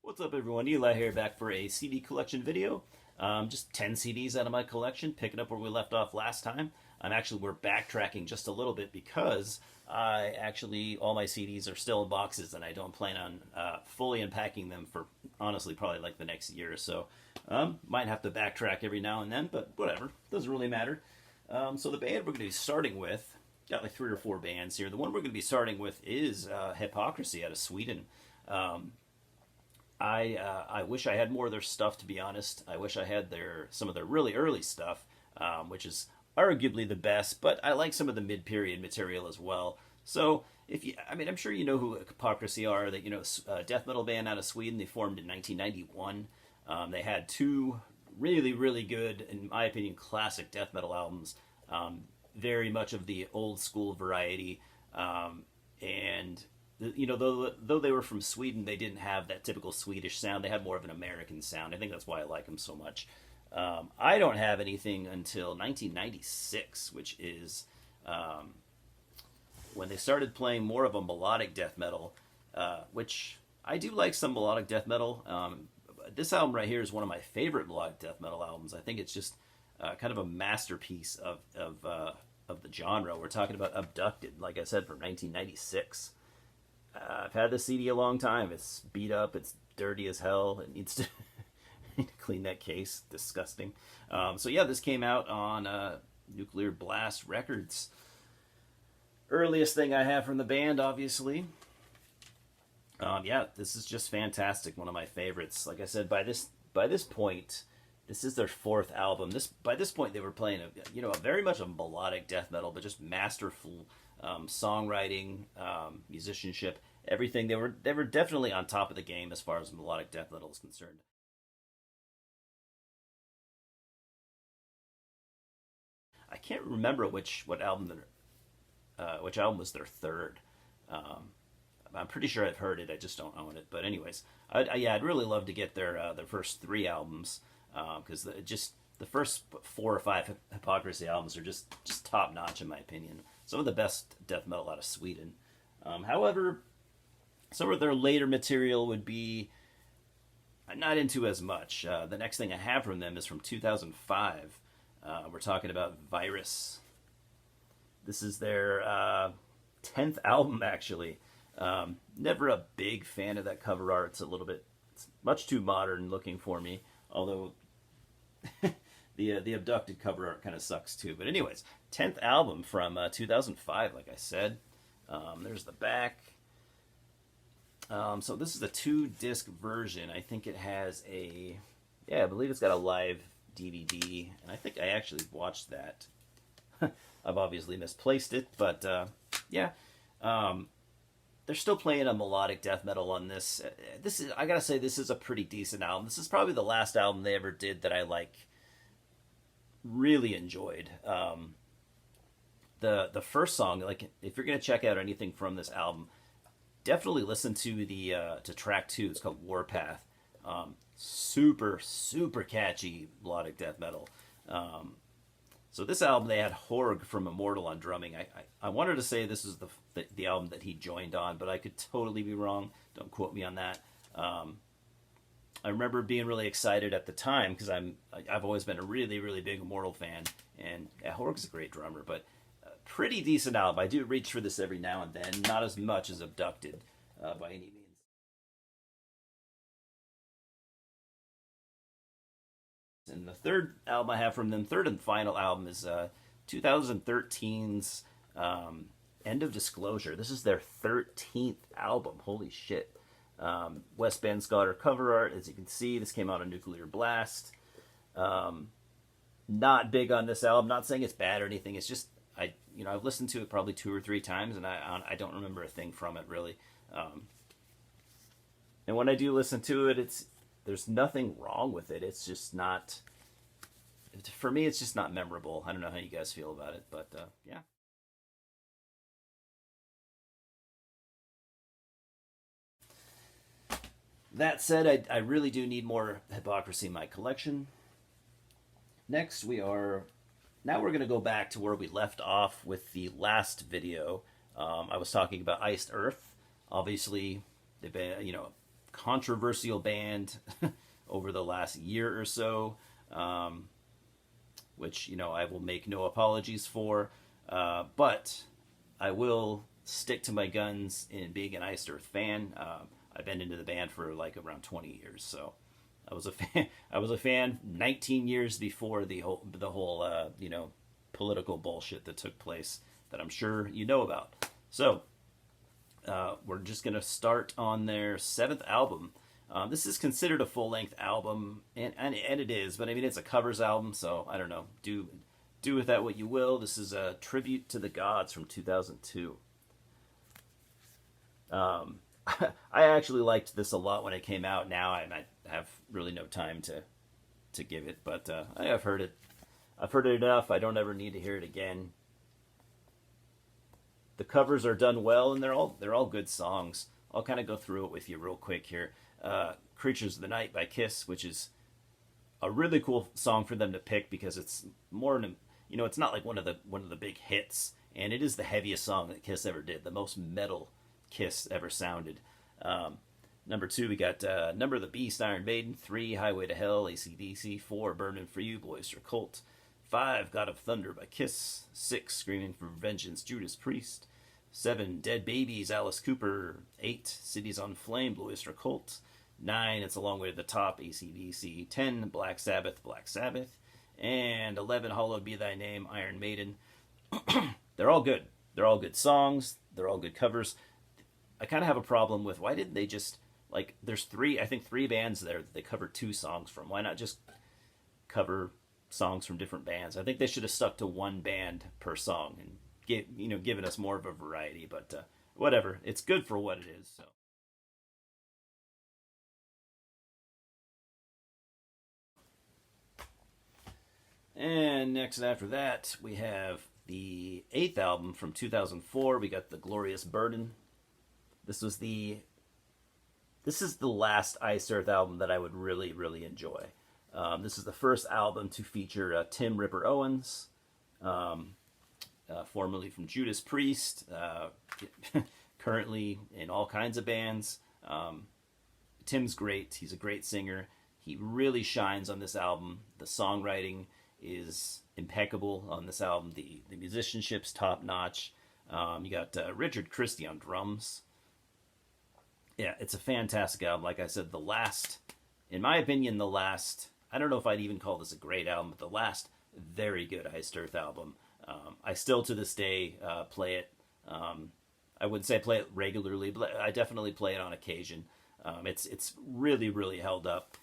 What's up, everyone? Eli here, back for a CD collection video. Just 10 CDs out of my collection, picking up where we left off last time. We're backtracking just a little bit because all my CDs are still in boxes and I don't plan on fully unpacking them for, honestly, probably like the next year or so. Might have to backtrack every now and then, but whatever. Doesn't really matter. So the band we're going to be starting with, got like 3 or 4 bands here. The one we're going to be starting with is Hypocrisy out of Sweden. I wish I had more of their stuff, to be honest. I wish I had some of their really early stuff, which is arguably the best. But I like some of the mid-period material as well. So I'm sure you know who Hypocrisy are. That death metal band out of Sweden. They formed in 1991. They had 2 really, really good, in my opinion, classic death metal albums. Very much of the old school variety, and though they were from Sweden, they didn't have that typical Swedish sound. They had more of an American sound. I think that's why I like them so much. I don't have anything until 1996, which is when they started playing more of a melodic death metal, which I do like some melodic death metal. This album right here is one of my favorite melodic death metal albums. I think it's just kind of a masterpiece of the genre. We're talking about Abducted, like I said, from 1996. I've had this CD a long time. It's beat up. It's dirty as hell. It needs to clean that case. Disgusting. This came out on Nuclear Blast Records. Earliest thing I have from the band, obviously. This is just fantastic. One of my favorites. Like I said, by this point, this is their 4th album. By this point, they were playing a very much a melodic death metal, but just masterful songwriting, musicianship, everything. They were definitely on top of the game as far as melodic death metal is concerned. I can't remember which album was their 3rd. I'm pretty sure I've heard it. I just don't own it. But anyways, I'd really love to get their first 3 albums because the first 4 or 5 Hypocrisy albums are just top notch in my opinion. Some of the best death metal out of Sweden. However, some of their later material would be I'm not into as much. The next thing I have from them is from 2005. We're talking about Virus. This is their 10th album, actually. Never a big fan of that cover art. It's much too modern looking for me. Although the Abducted cover art kind of sucks too. But anyways, 10th album from 2005, like I said. There's the back. So this is a 2-disc version. I think it has I believe it's got a live DVD, and I think I actually watched that. I've obviously misplaced it, but they're still playing a melodic death metal on this. I gotta say, this is a pretty decent album. This is probably the last album they ever did that I really enjoyed. The first song, like if you're gonna check out anything from this album, definitely listen to to track 2. It's called Warpath. Super super catchy melodic death metal. So this album, they had Horg from Immortal on drumming. I wanted to say this is the album that he joined on, but I could totally be wrong. Don't quote me on that. I remember being really excited at the time because I've always been a really really big Immortal fan, and Horg's a great drummer. But pretty decent album. I do reach for this every now and then, not as much as Abducted by any means. And the 3rd album I have from them, 3rd and final album, is 2013's End of Disclosure. This is their 13th album. Holy shit. Wes Benscotter cover art. As you can see, this came out on Nuclear Blast. Not big on this album. Not saying it's bad or anything. It's just I've listened to it probably 2 or 3 times, and I don't remember a thing from it really. And when I do listen to it, there's nothing wrong with it. It's just not, for me, it's just not memorable. I don't know how you guys feel about it, but yeah. That said, I really do need more Hypocrisy in my collection. Next, we're going to go back to where we left off with the last video. I was talking about Iced Earth. Obviously, they've been, controversial band over the last year or so, which, I will make no apologies for. But I will stick to my guns in being an Iced Earth fan. I've been into the band for like around 20 years, so I was a fan. I was a fan 19 years before the whole political bullshit that took place that I'm sure you know about. So we're just gonna start on their seventh album. This is considered a full-length album, and it is, but I mean it's a covers album, so I don't know. Do with that what you will. This is a Tribute to the Gods from 2002. I actually liked this a lot when it came out. Now I might have really no time to give it, but I've heard it. I've heard it enough. I don't ever need to hear it again. The covers are done well, and they're all good songs. I'll kind of go through it with you real quick here. Creatures of the Night by Kiss, which is a really cool song for them to pick because it's more it's not like one of the big hits, and it is the heaviest song that Kiss ever did, the most metal Kiss ever sounded. Number 2, we got Number of the Beast, Iron Maiden. 3, Highway to Hell, AC/DC. 4, Burning for You, Boyster Cult. 5, God of Thunder by Kiss. 6, Screaming for Vengeance, Judas Priest. 7, Dead Babies, Alice Cooper. 8, Cities on Flame, Boyster Cult. 9, It's a Long Way to the Top, AC/DC. 10, Black Sabbath, Black Sabbath. And 11, Hallowed Be Thy Name, Iron Maiden. They're all good. They're all good songs. They're all good covers. I kind of have a problem with why didn't they just, there's three bands there that they cover 2 songs from. Why not just cover songs from different bands? I think they should have stuck to one band per song and given us more of a variety, but whatever. It's good for what it is, so. And next after that, we have the 8th album from 2004. We got The Glorious Burden. This is the last Iced Earth album that I would really, really enjoy. This is the first album to feature Tim Ripper Owens, formerly from Judas Priest, currently in all kinds of bands. Tim's great. He's a great singer. He really shines on this album. The songwriting is impeccable on this album. The musicianship's top notch. You got Richard Christie on drums. Yeah, it's a fantastic album. Like I said, in my opinion, I don't know if I'd even call this a great album, but the last very good Iced Earth album. I still to this day play it. I wouldn't say play it regularly, but I definitely play it on occasion. It's really, really held up.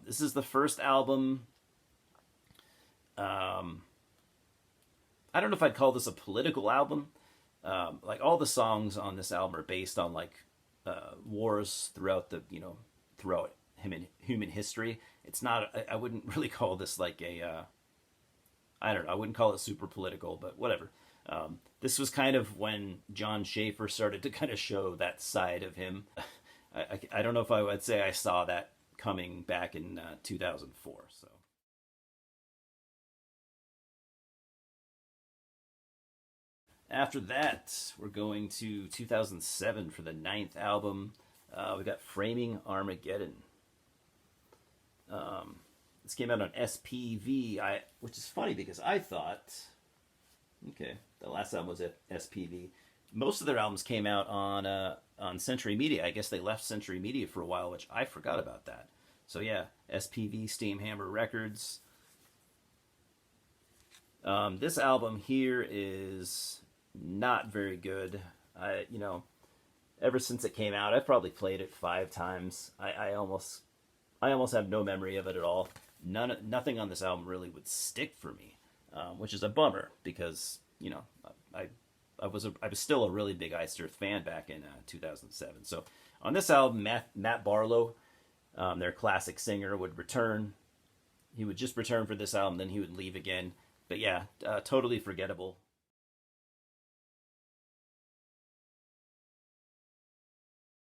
This is the first album. I don't know if I'd call this a political album. All the songs on this album are based on wars throughout human history. It's not. I wouldn't really call this I don't know. I wouldn't call it super political, but whatever. This was kind of when John Schaefer started to kind of show that side of him. I don't know if I would say I saw that coming back in 2004. So. After that, we're going to 2007 for the 9th album. We got Framing Armageddon. This came out on SPV, which is funny because I thought, the last album was at SPV. Most of their albums came out on Century Media. I guess they left Century Media for a while, which I forgot about that. So yeah, SPV, Steamhammer Records. This album here is not very good. Ever since it came out, I've probably played it 5 times. I almost have no memory of it at all. Nothing on this album really would stick for me, which is a bummer because I was still a really big Iced Earth fan back in 2007. So on this album, Matt Barlow, their classic singer, would return. He would just return for this album, then he would leave again. But yeah, totally forgettable.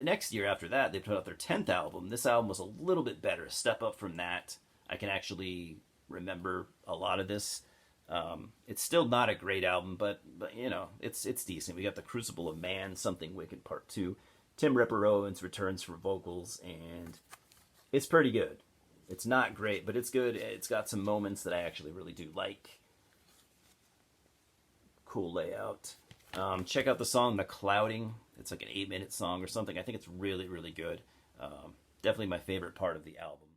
Next year after that, they put out their 10th album. This album was a little bit better, a step up from that. I can actually remember a lot of this. It's still not a great album, but it's decent. We got the Crucible of Man, Something Wicked Part 2, Tim Ripper Owens returns for vocals, and it's pretty good. It's not great, but it's good. It's got some moments that I actually really do like. Cool layout. Check out the song "The Clouding." It's like an 8-minute song or something. I think it's really, really good. Definitely my favorite part of the album.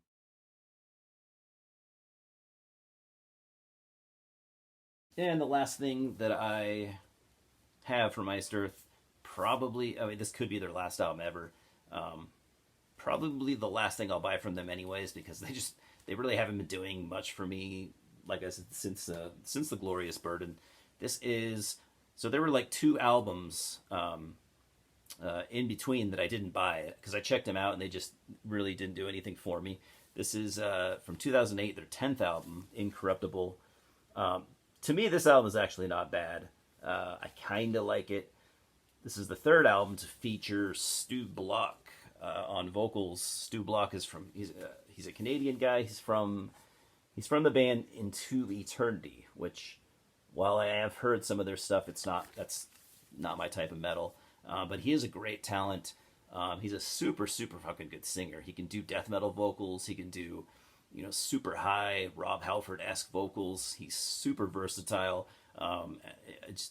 And the last thing that I have from Iced Earth, probably, I mean, this could be their last album ever. Um, Probably the last thing I'll buy from them, anyways, because they really haven't been doing much for me. Like I said, since the Glorious Burden, this is so there were like 2 albums in between that I didn't buy because I checked them out and they just really didn't do anything for me. This is from 2008, their 10th album, Incorruptible. Um, to me, this album is actually not bad. I kind of like it. This is the 3rd album to feature Stu Block on vocals. Stu Block is from he's a Canadian guy. He's from the band Into Eternity, which while I have heard some of their stuff, that's not my type of metal. But he is a great talent. He's a super super fucking good singer. He can do death metal vocals. He can do super high Rob Halford-esque vocals. He's super versatile.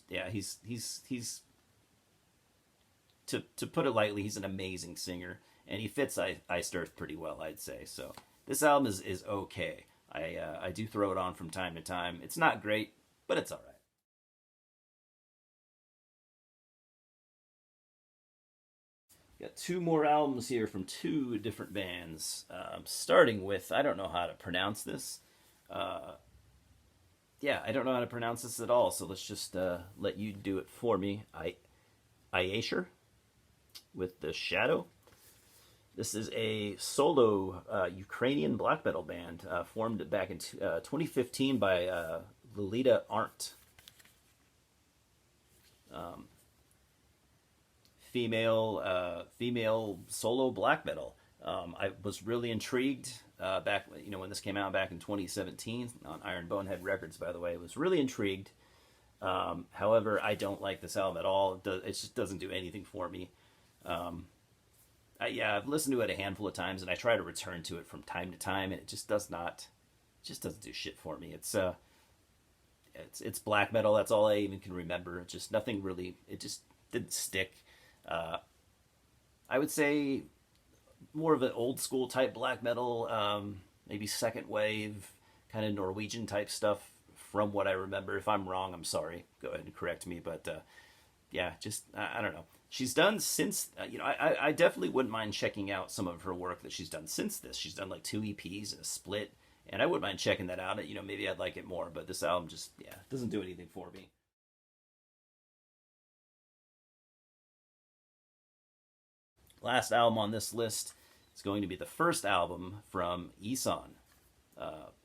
Yeah, he's to put it lightly, he's an amazing singer, and he fits Iced Earth pretty well, I'd say. So this album is okay. I do throw it on from time to time. It's not great, but it's all right. Got 2 more albums here from 2 different bands. Starting with, I don't know how to pronounce this. Uh, yeah, I don't know how to pronounce this at all, so let's just let you do it for me. Iasher with The Shadow. This is a solo Ukrainian black metal band formed back in 2015 by Lolita Arndt. Um, female solo black metal. I was really intrigued back when this came out back in 2017 on Iron Bonehead Records. By the way, I was really intrigued. However, I don't like this album at all. It just doesn't do anything for me. Yeah, I've listened to it a handful of times, and I try to return to it from time to time, and it just doesn't do shit for me. It's black metal. That's all I even can remember. It's just nothing really. It just didn't stick. Uh, I would say more of an old school type black metal, maybe second wave, kind of Norwegian type stuff. From what I remember, if I'm wrong, I'm sorry. Go ahead and correct me. But yeah, just I don't know. She's done since I definitely wouldn't mind checking out some of her work that she's done since this. She's done like 2 EPs and a split, and I wouldn't mind checking that out. Maybe I'd like it more. But this album just doesn't do anything for me. Last album on this list is going to be the first album from Isan.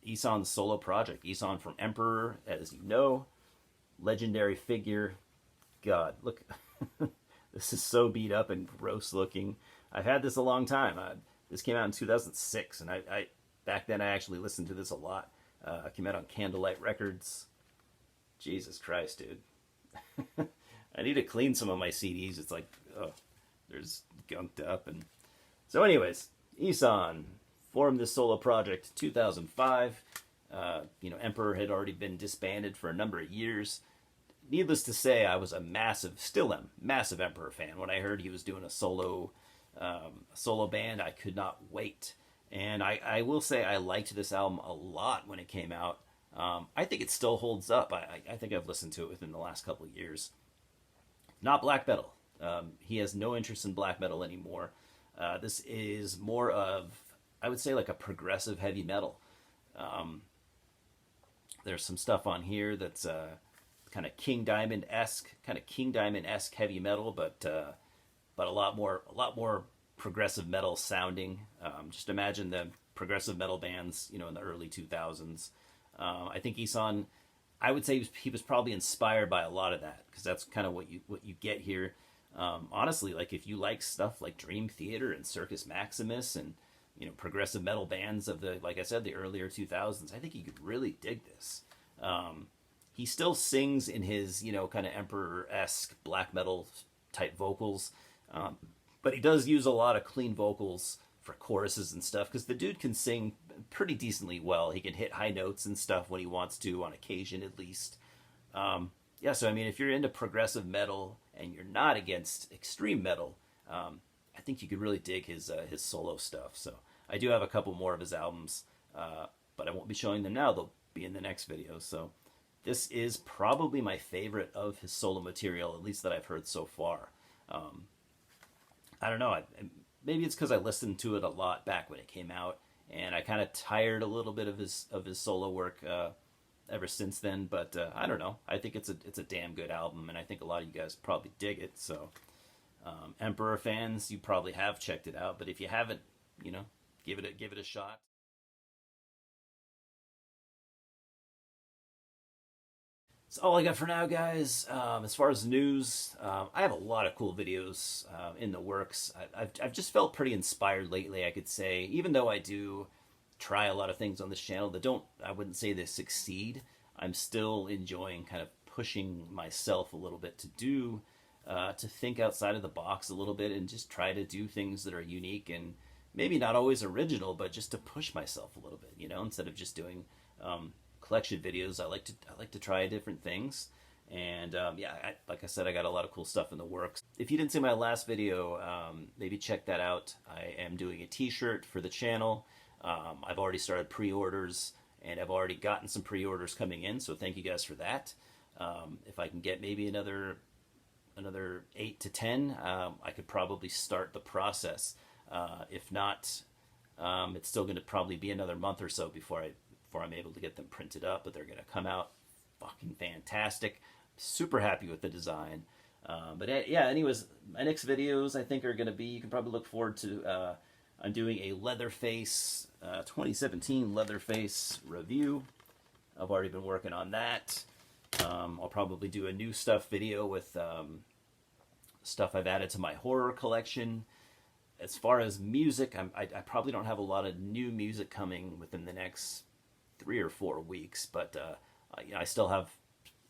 Isan's solo project. Isan from Emperor, as you know, legendary figure. God, look, this is so beat up and gross looking. I've had this a long time. This came out in 2006, and I back then I actually listened to this a lot. It came out on Candlelight Records. Jesus Christ, dude. I need to clean some of my CDs. It's like, oh, there's gunked up. And so anyways, Isan formed this solo project 2005. Emperor had already been disbanded for a number of years. Needless to say, I was still am massive Emperor fan. When I heard he was doing a solo band, I could not wait. And I will say I liked this album a lot when it came out. I think it still holds up. I think I've listened to it within the last couple of years. Not black metal. He has no interest in black metal anymore. This is more of, I would say, like a progressive heavy metal. There's some stuff on here that's kind of King Diamond esque heavy metal, but a lot more progressive metal sounding. Just imagine the progressive metal bands, in the early 2000s. I think Isan, I would say he was probably inspired by a lot of that, because that's kind of what you get here. Honestly, like if you like stuff like Dream Theater and Circus Maximus and progressive metal bands of like I said, the earlier 2000s, I think you could really dig this. He still sings in his kind of Emperor-esque black metal type vocals, but but he does use a lot of clean vocals for choruses and stuff because the dude can sing pretty decently well. He can hit high notes and stuff when he wants to, on occasion at least. Yeah, so I mean, if you're into progressive metal and you're not against extreme metal, I think you could really dig his solo stuff. So I do have a couple more of his albums, but I won't be showing them now. They'll be in the next video. So this is probably my favorite of his solo material, at least that I've heard so far. I don't know. Maybe it's because I listened to it a lot back when it came out, and I kind of tired a little bit of his solo work ever since then. But I don't know. I think it's a damn good album, and I think a lot of you guys probably dig it. So Emperor fans, you probably have checked it out, but if you haven't, you know, give it a shot. That's all I got for now, guys. As far as news, I have a lot of cool videos in the works. I've just felt pretty inspired lately, I could say. Even though I do try a lot of things on this channel that don't, I wouldn't say they succeed, I'm still enjoying kind of pushing myself a little bit to do, to think outside of the box a little bit and just try to do things that are unique and maybe not always original, but just to push myself a little bit, you know, instead of just doing collection videos. I like to try different things, and yeah, like I said, I got a lot of cool stuff in the works. If you didn't see my last video, maybe check that out. I am doing a t-shirt for the channel. I've already started pre-orders, and I've already gotten some pre-orders coming in, so thank you guys for that. If I can get maybe another 8 to 10, I could probably start the process. If not, it's still going to probably be another month or so before I'm able to get them printed up, but they're going to come out fucking fantastic. Super happy with the design. But yeah, anyways, my next videos I think are going to be, you can probably look forward to, I'm doing a Leatherface 2017 Leatherface review. I've already been working on that. I'll probably do a new stuff video with stuff I've added to my horror collection. As far as music, I probably don't have a lot of new music coming within the next 3 or 4 weeks, but you know, I still have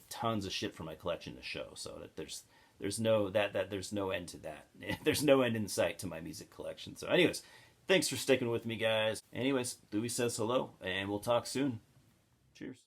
tons of shit for my collection to show. So that there's no end to that. There's no end in sight to my music collection. So, anyways, thanks for sticking with me, guys. Anyways, Louis says hello, and we'll talk soon. Cheers.